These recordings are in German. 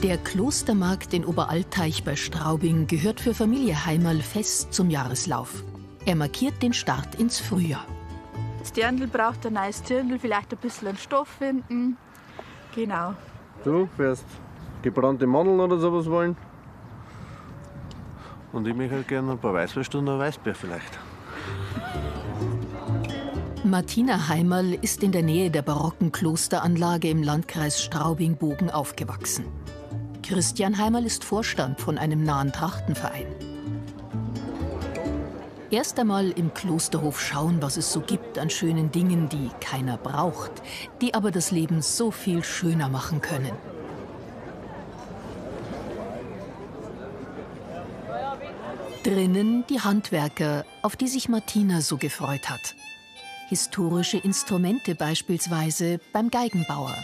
Der Klostermarkt in Oberalteich bei Straubing gehört für Familie Heimerl fest zum Jahreslauf. Er markiert den Start ins Frühjahr. Das Dirndl braucht ein neues Dirndl, vielleicht ein bisschen Stoff finden. Genau. Du wirst gebrannte Mandeln oder sowas wollen. Und ich möchte halt gerne ein paar Weißwürste und ein Weißbier vielleicht. Martina Heimerl ist in der Nähe der barocken Klosteranlage im Landkreis Straubing-Bogen aufgewachsen. Christian Heimerl ist Vorstand von einem nahen Trachtenverein. Erst einmal im Klosterhof schauen, was es so gibt an schönen Dingen, die keiner braucht, die aber das Leben so viel schöner machen können. Drinnen die Handwerker, auf die sich Martina so gefreut hat. Historische Instrumente beispielsweise beim Geigenbauer.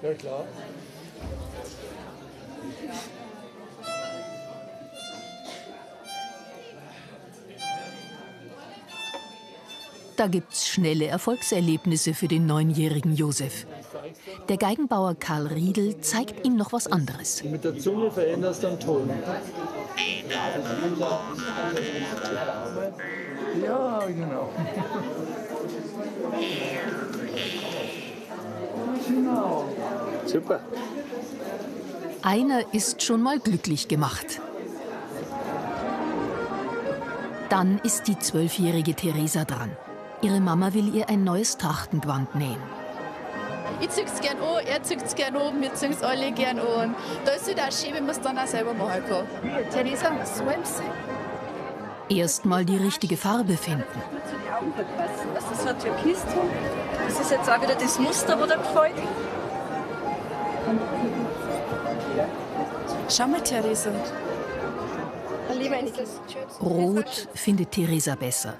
Ja, klar. Da gibt's schnelle Erfolgserlebnisse für den 9-jährigen Josef. Der Geigenbauer Karl Riedl zeigt ihm noch was anderes. Mit der Zunge veränderst du den Ton. Ja, genau. Super. Einer ist schon mal glücklich gemacht. Dann ist die 12-jährige Theresa dran. Ihre Mama will ihr ein neues Trachtengewand nähen. Ich zieht's gern an, er zieht's gern an, wir ziehen's alle gern an. Da ist es halt auch schön, wenn man es dann auch selber machen kann. Theresa, so ein bisschen. Erst mal die richtige Farbe finden. Das ist ein Türkiston. Das ist jetzt auch wieder das Muster, das dir gefällt. Schau mal, Theresa. Rot findet Theresa besser.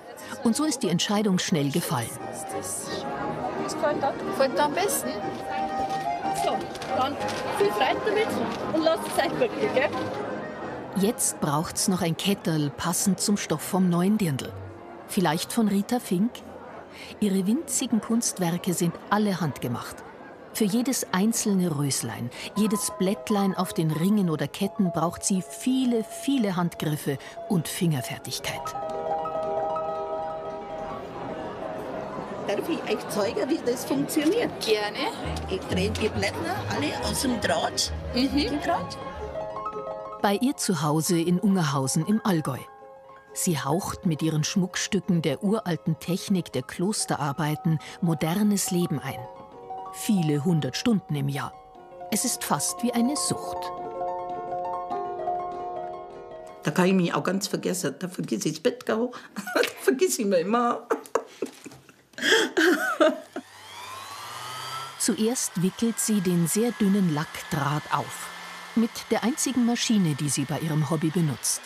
Und so ist die Entscheidung schnell gefallen. Was gefällt dir? Gefällt dir am besten? So, dann viel Freude damit und lasst es euch gut gehen, gell? Jetzt braucht's noch ein Ketterl, passend zum Stoff vom neuen Dirndl. Vielleicht von Rita Fink? Ihre winzigen Kunstwerke sind alle handgemacht. Für jedes einzelne Röslein, jedes Blättlein auf den Ringen oder Ketten braucht sie viele, viele Handgriffe und Fingerfertigkeit. Darf ich euch zeigen, wie das funktioniert? Gerne. Ich drehe die Blätter alle aus dem Draht. Draht. Bei ihr zu Hause in Ungerhausen im Allgäu. Sie haucht mit ihren Schmuckstücken der uralten Technik der Klosterarbeiten modernes Leben ein. Viele 100 Stunden im Jahr. Es ist fast wie eine Sucht. Da kann ich mich auch ganz vergessen. Da vergesse ich das Bett gehen. Da vergesse ich mich immer. Zuerst wickelt sie den sehr dünnen Lackdraht auf. Mit der einzigen Maschine, die sie bei ihrem Hobby benutzt.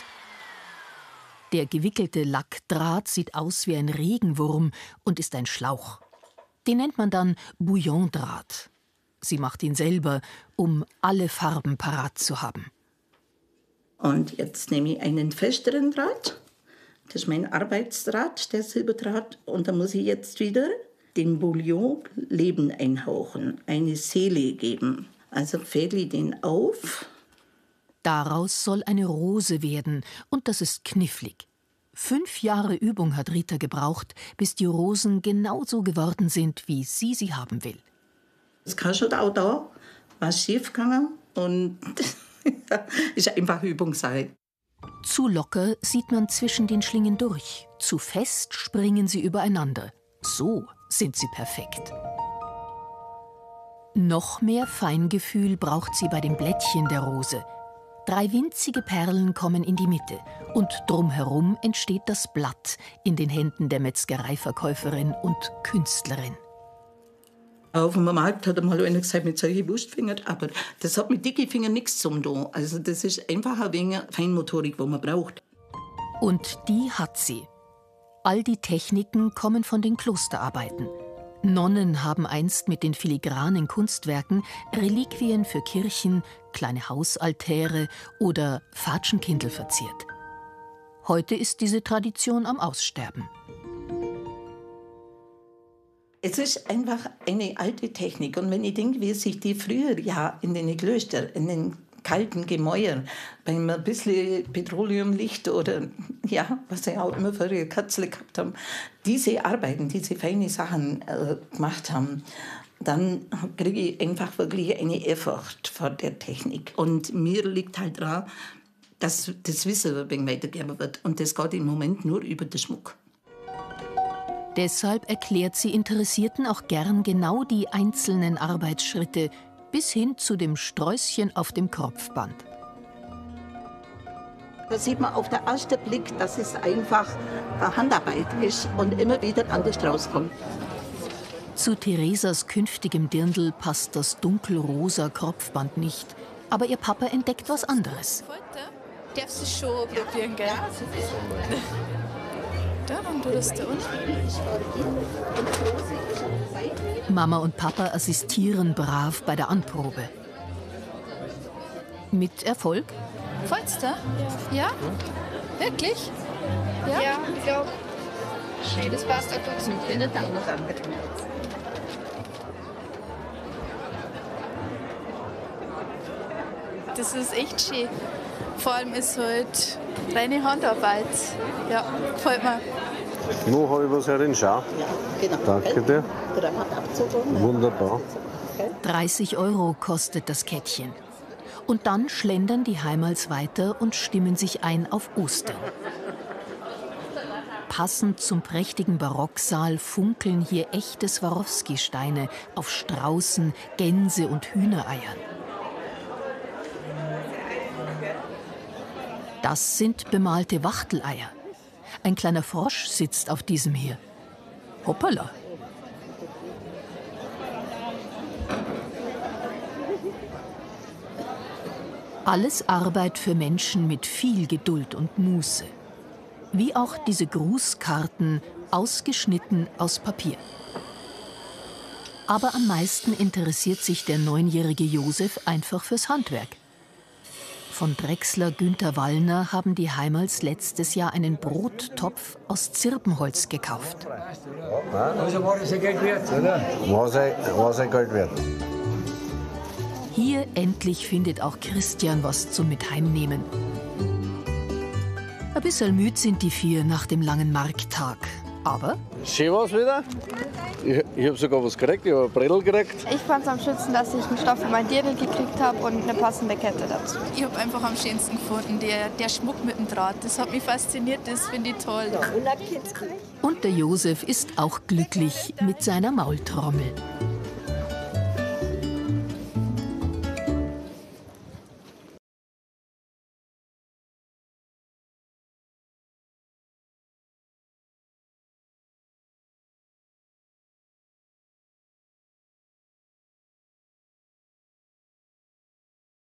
Der gewickelte Lackdraht sieht aus wie ein Regenwurm und ist ein Schlauch. Den nennt man dann Bouillondraht. Sie macht ihn selber, um alle Farben parat zu haben. Und jetzt nehme ich einen festeren Draht. Das ist mein Arbeitsdraht, der Silberdraht. Und da muss ich jetzt wieder dem Bouillon Leben einhauchen, eine Seele geben. Also fädle ich den auf. Daraus soll eine Rose werden, und das ist knifflig. 5 Jahre Übung hat Rita gebraucht, bis die Rosen genauso geworden sind, wie sie haben will. Es kann schon auch da was schief gegangen und ist einfach Übungssache. Zu locker sieht man zwischen den Schlingen durch, zu fest springen sie übereinander. So sind sie perfekt. Noch mehr Feingefühl braucht sie bei dem Blättchen der Rose. 3 winzige Perlen kommen in die Mitte und drumherum entsteht das Blatt in den Händen der Metzgereiverkäuferin und Künstlerin. Auf dem Markt hat einmal einer gesagt, mit solchen Wurstfingern, aber das hat mit dicken Fingern nichts zu tun. Also das ist einfach ein wenig Feinmotorik, die man braucht. Und die hat sie. All die Techniken kommen von den Klosterarbeiten. Nonnen haben einst mit den filigranen Kunstwerken Reliquien für Kirchen, kleine Hausaltäre oder Fatschenkindel verziert. Heute ist diese Tradition am Aussterben. Es ist einfach eine alte Technik. Und wenn ich denke, wie sich die früher ja in den Klöstern, in den kalten Gemäuern, beim ein bisschen Petroleumlicht oder ja, was sie auch immer für ihre Katzel gehabt haben, diese Arbeiten, diese feinen Sachen gemacht haben, dann kriege ich einfach wirklich eine Ehrfurcht vor der Technik. Und mir liegt halt daran, dass das Wissen ein wenig weitergegeben wird. Und das geht im Moment nur über den Schmuck. Deshalb erklärt sie Interessierten auch gern genau die einzelnen Arbeitsschritte bis hin zu dem Sträußchen auf dem Kropfband. Da sieht man auf den ersten Blick, dass es einfach eine Handarbeit ist und immer wieder anders rauskommt. Zu Theresas künftigem Dirndl passt das dunkelrosa Kropfband nicht. Aber ihr Papa entdeckt was anderes. Darfst du schon probieren, gell? Da, dann du das da unten. Mama und Papa assistieren brav bei der Anprobe. Mit Erfolg? Fällt's da? Ja? Wirklich? Ja? Ja, ich glaube. Schön, das passt auch gut. Vielen Dank. Das ist echt schön. Vor allem ist halt reine Handarbeit. Ja, gefällt mir. Noch habe ich was herin, schau. Ja, genau. Danke dir. Abzogen. Wunderbar. 30 € kostet das Kettchen. Und dann schlendern die Heimals weiter und stimmen sich ein auf Ostern. Passend zum prächtigen Barocksaal funkeln hier echte Swarovski-Steine auf Straußen, Gänse und Hühnereiern. Das sind bemalte Wachteleier. Ein kleiner Frosch sitzt auf diesem hier. Hoppala! Alles Arbeit für Menschen mit viel Geduld und Muße. Wie auch diese Grußkarten, ausgeschnitten aus Papier. Aber am meisten interessiert sich der 9-jährige Josef einfach fürs Handwerk. Von Drechsler Günther Wallner haben die Heimals letztes Jahr einen Brottopf aus Zirbenholz gekauft. Also war das ja Geld wert, oder? Was ein Geld wert. Hier endlich findet auch Christian was zum Mitheimnehmen. Ein bisschen müde sind die vier nach dem langen Markttag. Aber Schön war's wieder. Ich habe sogar was gekriegt, ich habe ein Bredel gekriegt. Ich fand es am schönsten, dass ich einen Stoff für mein Dirndl gekriegt habe und eine passende Kette dazu. Ich habe einfach am schönsten gefunden, der Schmuck mit dem Draht. Das hat mich fasziniert, das finde ich toll. und der Josef ist auch glücklich mit seiner Maultrommel.